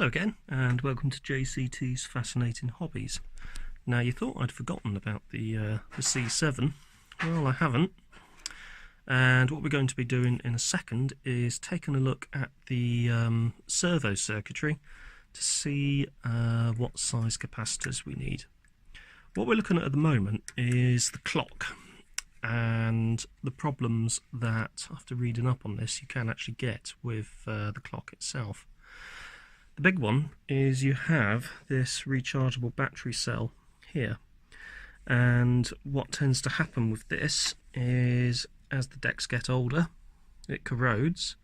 Hello again, and welcome to JCT's Fascinating Hobbies. Now, you thought I'd forgotten about the C7. Well, I haven't. And what we're going to be doing in a second is taking a look at the servo circuitry to see what size capacitors we need. What we're looking at the moment is the clock and the problems that, after reading up on this, you can actually get with the clock itself. The big one is you have this rechargeable battery cell here, and what tends to happen with this is as the decks get older it corrodes.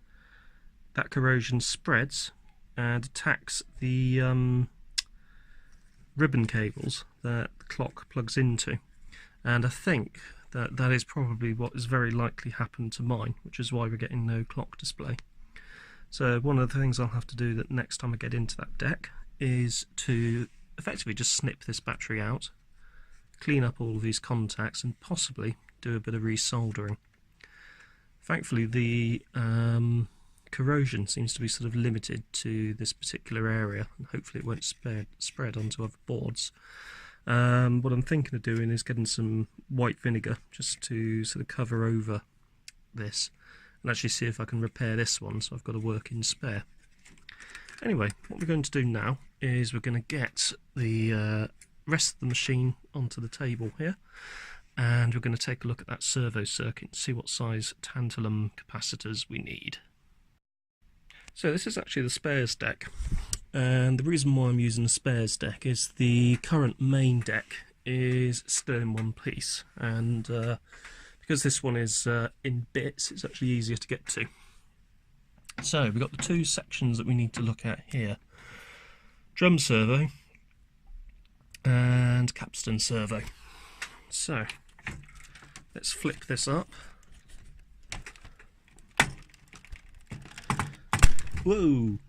That corrosion spreads and attacks the ribbon cables that the clock plugs into, and I think that is probably what is very likely happened to mine, which is why we're getting no clock display. So one of the things I'll have to do that next time I get into that deck is to effectively just snip this battery out, clean up all of these contacts, and possibly do a bit of resoldering. Thankfully the corrosion seems to be sort of limited to this particular area, and hopefully it won't spread onto other boards. What I'm thinking of doing is getting some white vinegar just to sort of cover over this and actually see if I can repair this one, so I've got a working spare. Anyway, what we're going to do now is we're going to get the rest of the machine onto the table here, and we're going to take a look at that servo circuit and see what size tantalum capacitors we need. So this is actually the spares deck, and the reason why I'm using the spares deck is the current main deck is still in one piece, and because this one is in bits, it's actually easier to get to. So we've got the two sections that we need to look at here: drum servo and Capstan Servo. So let's flip this up. Whoa!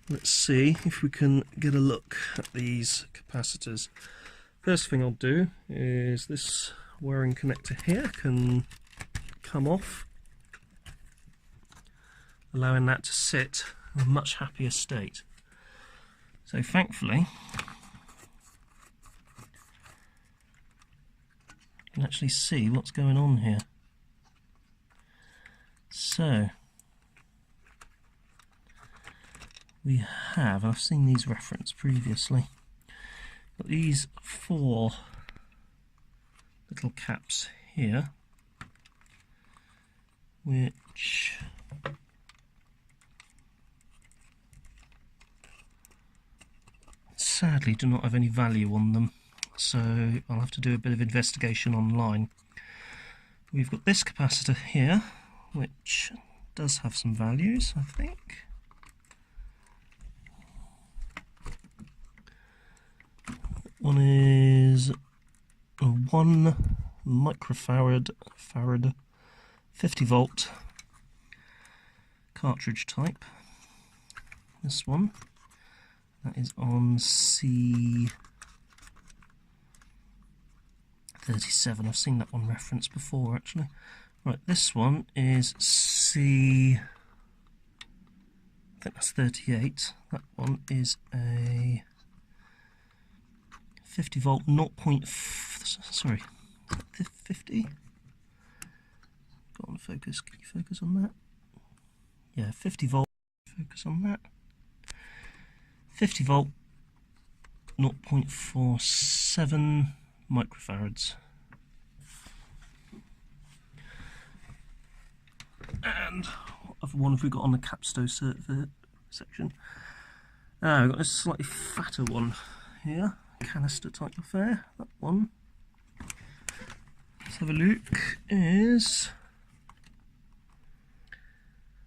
Let's see if we can get a look at these capacitors. First thing I'll do is this wiring connector here can come off, allowing that to sit in a much happier state. So thankfully you can actually see what's going on here. So we have, I've seen these referenced previously, got these four little caps here, which sadly do not have any value on them, so I'll have to do a bit of investigation online. We've got this capacitor here, which does have some values, I think. One is a 1 microfarad 50 volt cartridge type. This one, that is on C37. I've seen that one referenced before actually. Right, this one is I think that's 38. That one is a 50 volt 50? Go on, focus, can you focus on that? Yeah, 50 volt, focus on that. 50 volt 0.47 microfarads. And what other one have we got on the Capstan Servo section? We've got this slightly fatter one here, canister type affair. That one, let's have a look, is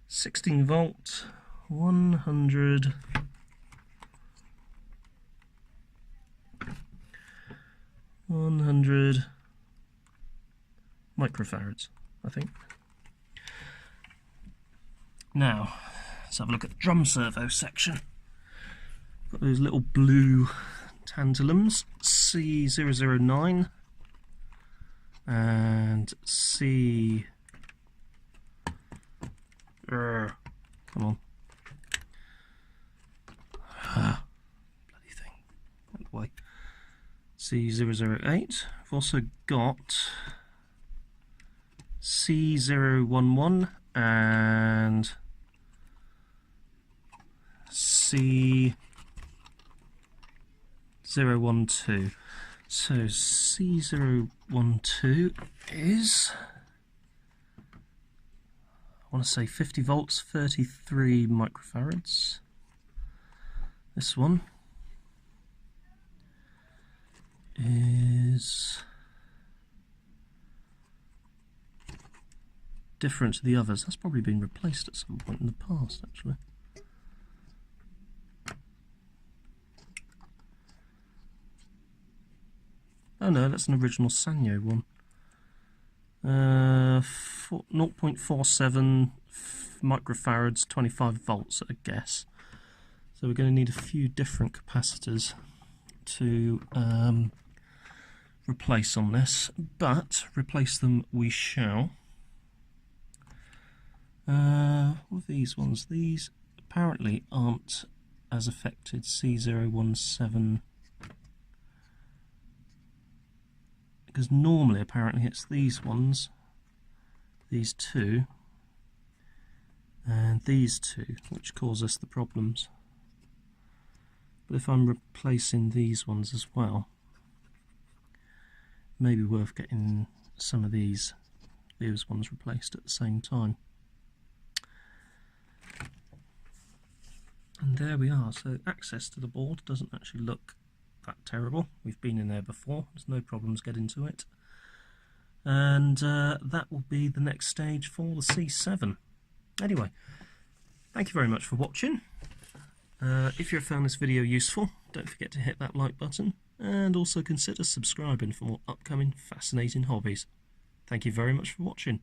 16 volt 100 microfarads, I think. Now, let's have a look at the drum servo section. Got those little blue Tantulums, C009 and C... come on. C008. I've also got C011 and C012. So C012 is, I want to say 50 volts, 33 microfarads. This one is different to the others. That's probably been replaced at some point in the past, actually. Oh no, that's an original Sanyo one. 0.47 microfarads, 25 volts at a guess. So we're going to need a few different capacitors to replace on this, but replace them we shall. What are these ones? These apparently aren't as affected. C017, because normally apparently it's these ones, these two, and these two, which cause us the problems. But if I'm replacing these ones as well, maybe worth getting some of these ones replaced at the same time. And there we are. So access to the board doesn't actually look that terrible. We've been in there before. There's no problems getting to it. And that will be the next stage for the C7. Anyway, thank you very much for watching. If you have found this video useful, don't forget to hit that like button and also consider subscribing for more upcoming fascinating hobbies. Thank you very much for watching.